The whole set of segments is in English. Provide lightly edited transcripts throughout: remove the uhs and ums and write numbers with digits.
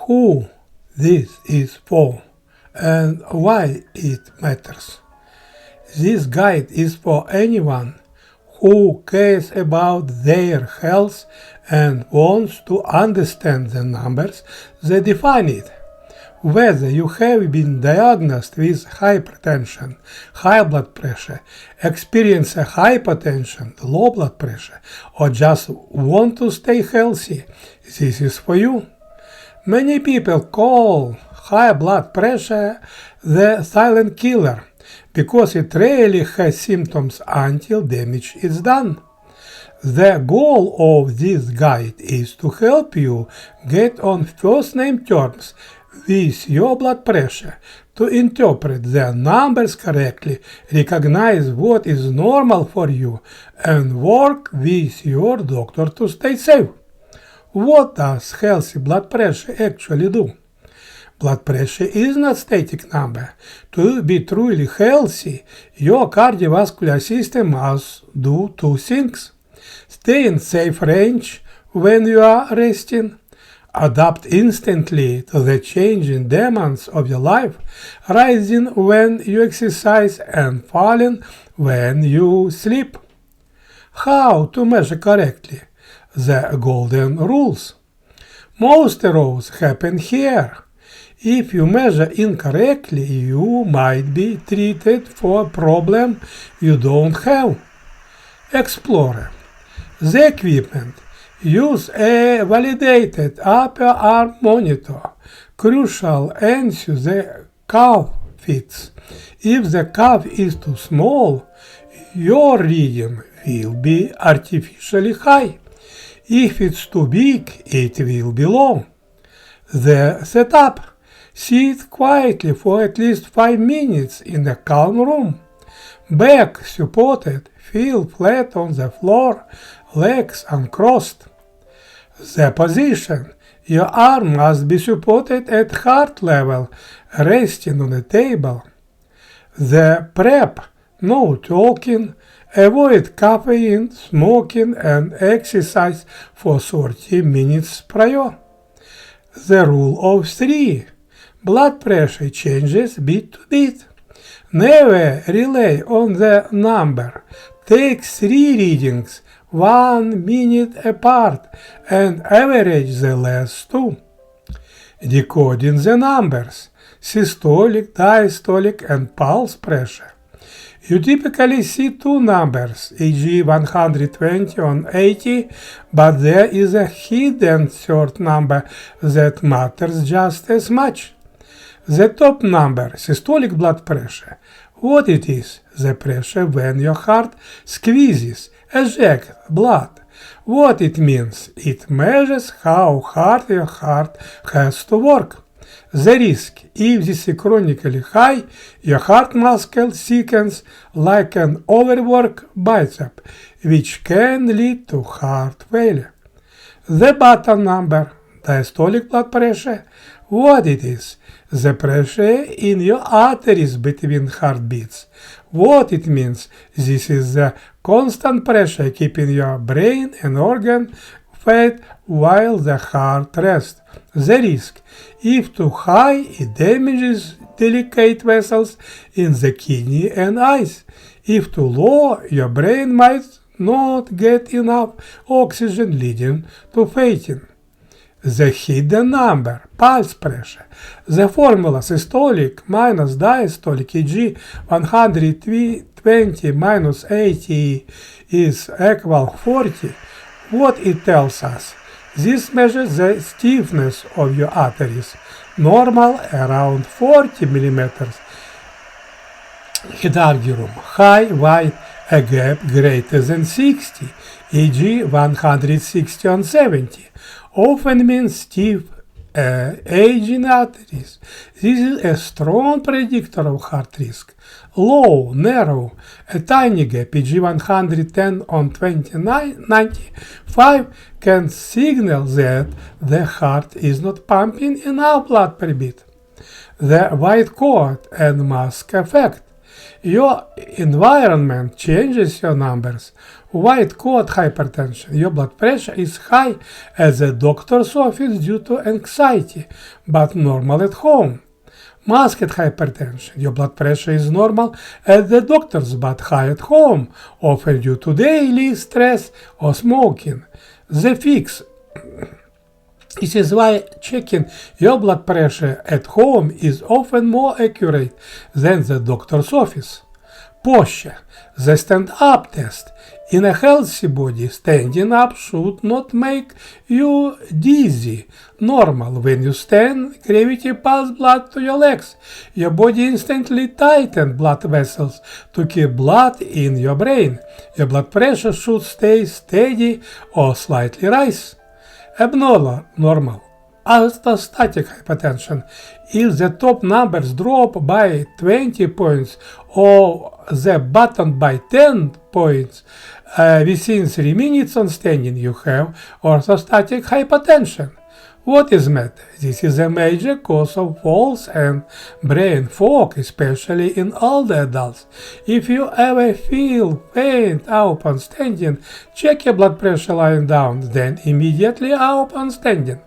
who this is for and why it matters. This guide is for anyone who cares about their health and wants to understand the numbers that define it. Whether you have been diagnosed with hypertension, high blood pressure, experience a hypotension, low blood pressure, or just want to stay healthy, this is for you. Many people call high blood pressure the silent killer because it rarely has symptoms until damage is done. The goal of this guide is to help you get on first-name terms with your blood pressure, to interpret the numbers correctly, recognize what is normal for you, and work with your doctor to stay safe. What does healthy blood pressure actually do? Blood pressure is not a static number. To be truly healthy, your cardiovascular system must do two things: stay in safe range when you are resting, adapt instantly to the changing demands of your life, rising when you exercise and falling when you sleep. How to measure correctly? The golden rules. Most errors happen here. If you measure incorrectly, you might be treated for a problem you don't have. Explorer. The equipment. Use a validated upper arm monitor. Crucial, ensure the cuff fits. If the cuff is too small, your reading will be artificially high. If it's too big, it will be low. The setup. Sit quietly for at least 5 minutes in a calm room. Back supported, feel flat on the floor, legs uncrossed. The position. Your arm must be supported at heart level, resting on a table. The prep. No talking. Avoid caffeine, smoking, and exercise for 30 minutes prior. The rule of 3. Blood pressure changes beat to beat. Never rely on the number. Take 3 readings 1 minute apart and average the last 2. Decoding the numbers: systolic, diastolic, and pulse pressure. You typically see 2 numbers, e.g. 120 on 80, but there is a hidden third number that matters just as much. The top number, systolic blood pressure. What it is? The pressure when your heart squeezes, ejects blood. What it means? It measures how hard your heart has to work. The risk: if this is chronically high, your heart muscle thickens like an overworked bicep, which can lead to heart failure. The bottom number, diastolic blood pressure. What it is? The pressure in your arteries between heartbeats. What it means? This is the constant pressure keeping your brain and organ fed while the heart rests. The risk: if too high, it damages delicate vessels in the kidney and eyes. If too low, your brain might not get enough oxygen, leading to fainting. The hidden number, pulse pressure. The formula: systolic minus diastolic, e.g. 120 minus 80 is equal 40. What it tells us? This measures the stiffness of your arteries. Normal around 40 millimeters. Hedargirum, high, wide, a gap greater than 60, e.g. 160 on 70. Often means stiff, aging arteries. This is a strong predictor of heart risk. Low, narrow, a tiny gap, e.g. 110 on 95, can signal that the heart is not pumping enough blood per beat. The white coat and mask effect. Your environment changes your numbers. White coat hypertension. Your blood pressure is high at the doctor's office due to anxiety, but normal at home. Masked hypertension. Your blood pressure is normal at the doctor's but high at home, often due to daily stress or smoking. The fix. This is why checking your blood pressure at home is often more accurate than the doctor's office. Posture. The stand-up test. In a healthy body, standing up should not make you dizzy. Normal. When you stand, gravity passes blood to your legs. Your body instantly tightens blood vessels to keep blood in your brain. Your blood pressure should stay steady or slightly rise. Abnormal. Normal. Orthostatic hypertension. If the top numbers drop by 20 points or the bottom by 10 points within 3 minutes on standing, you have orthostatic hypertension. What is matter? This is a major cause of falls and brain fog, especially in older adults. If you ever feel faint up on standing, check your blood pressure lying down, then immediately up on standing.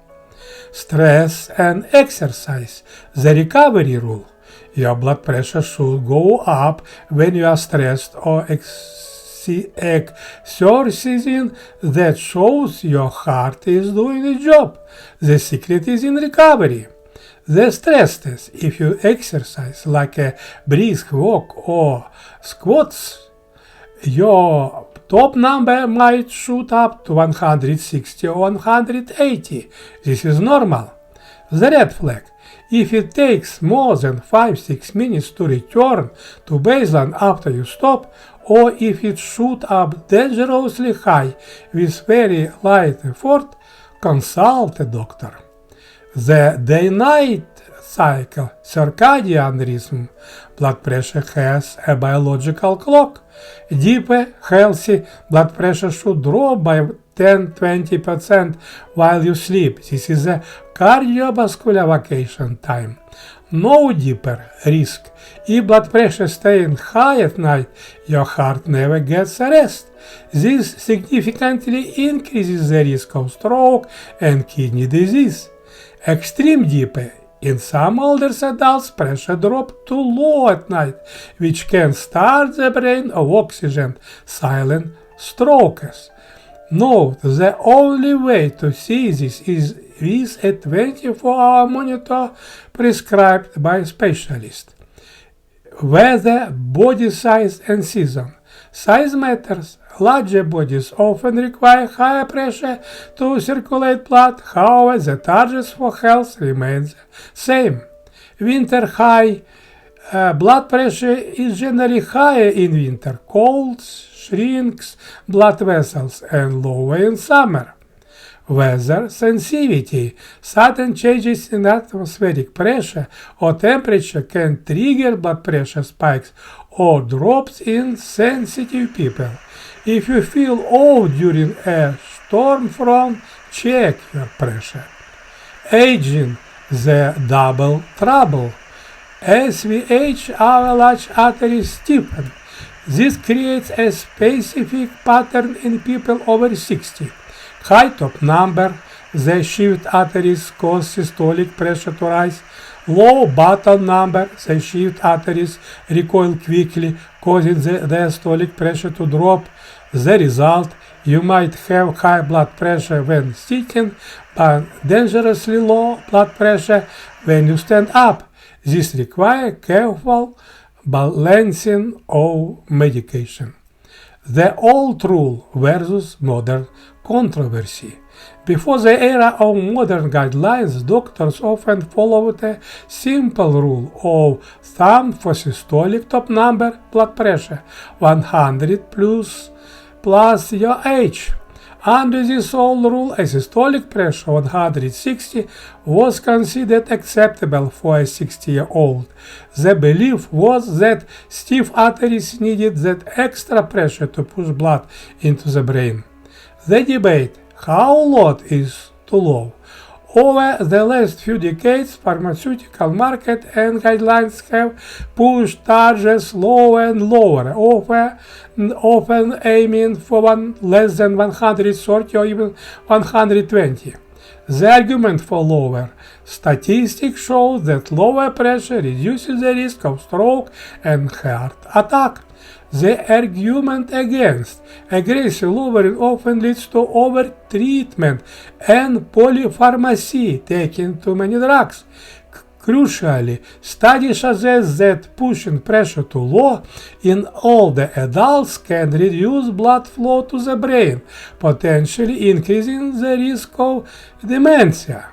Stress and exercise. The recovery rule. Your blood pressure should go up when you are stressed or exercising. That shows your heart is doing its job. The secret is in recovery. The stress test. If you exercise like a brisk walk or squats, your top number might shoot up to 160 or 180. This is normal. The red flag. If it takes more than 5-6 minutes to return to baseline after you stop, or if it shoots up dangerously high with very light effort, consult a doctor. The day-night cycle, circadian rhythm. Blood pressure has a biological clock. Deeper, healthy blood pressure should drop by 10-20% while you sleep. This is a cardiovascular vacation time. No deeper risk. If blood pressure stays high at night, your heart never gets a rest. This significantly increases the risk of stroke and kidney disease. Extreme deeper. In some older adults, pressure drops too low at night, which can starve the brain of oxygen, silent strokes. Note, the only way to see this is with a 24-hour monitor prescribed by a specialist. Weather, body size and season. Size matters. Larger bodies often require higher pressure to circulate blood, however, the targets for health remains same. Winter high blood pressure is generally higher in winter. Cold shrinks blood vessels and lower in summer. Weather sensitivity. Sudden changes in atmospheric pressure or temperature can trigger blood pressure spikes or drops in sensitive people. If you feel off during a storm front, check your pressure. Aging, the double trouble. As we age, our large arteries stiffen. This creates a specific pattern in people over 60. High top number, the shift arteries cause systolic pressure to rise. Low bottom number, the shift arteries recoil quickly, causing the diastolic pressure to drop. The result, you might have high blood pressure when sitting, but dangerously low blood pressure when you stand up. This requires careful balancing of medication. The old rule versus modern controversy. Before the era of modern guidelines, doctors often followed a simple rule of thumb for systolic top number blood pressure, 100 plus your age. Under this old rule, a systolic pressure of 160 was considered acceptable for a 60-year-old. The belief was that stiff arteries needed that extra pressure to push blood into the brain. The debate, how low is too low, Over the last few decades, pharmaceutical market and guidelines have pushed targets lower and lower, often aiming for less than 130 or even 120. The argument for lower statistics shows that lower pressure reduces the risk of stroke and heart attack. The argument against aggressive lowering often leads to overtreatment and polypharmacy, taking too many drugs. Crucially, studies suggest that pushing pressure too low in older adults can reduce blood flow to the brain, potentially increasing the risk of dementia.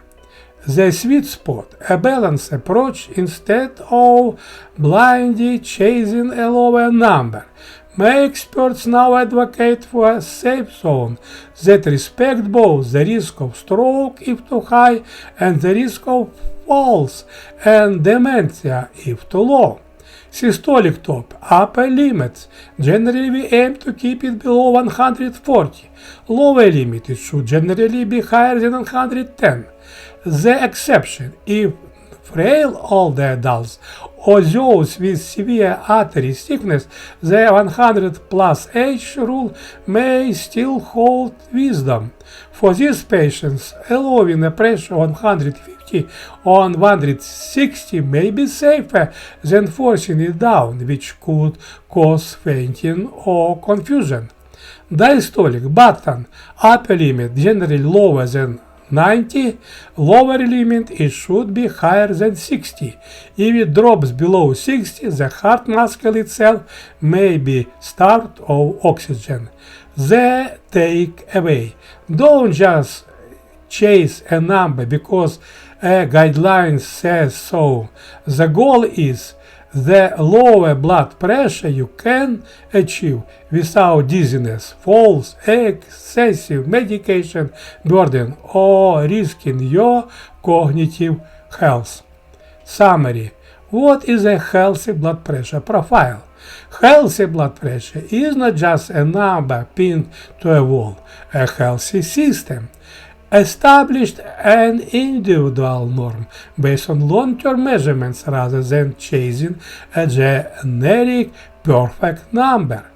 The sweet spot, a balanced approach instead of blindly chasing a lower number. My experts now advocate for a safe zone that respects both the risk of stroke if too high and the risk of falls and dementia if too low. Systolic top, upper limits. Generally we aim to keep it below 140. Lower limit, it should generally be higher than 110. The exception, if frail older adults or those with severe artery sickness, the 100 plus age rule may still hold wisdom. For these patients, allowing a pressure on 150 or 160 may be safer than forcing it down, which could cause fainting or confusion. Diastolic button, upper limit generally lower than 90, lower limit it should be higher than 60. If it drops below 60, the heart muscle itself may be starved of oxygen. The takeaway: don't just chase a number because a guideline says so. The goal is the lower blood pressure you can achieve without dizziness, falls, excessive medication burden, or risking your cognitive health. Summary: what is a healthy blood pressure profile? Healthy blood pressure is not just a number pinned to a wall. A healthy system established an individual norm based on long-term measurements rather than chasing a generic perfect number.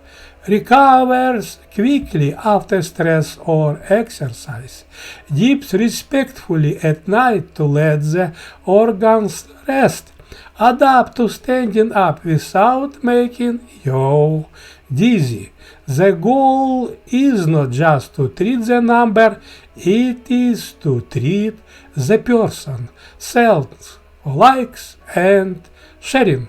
Recovers quickly after stress or exercise. Dips respectfully at night to let the organs rest. Adapt to standing up without making you dizzy. The goal is not just to treat the number, it is to treat the person. Thanks for likes and sharing.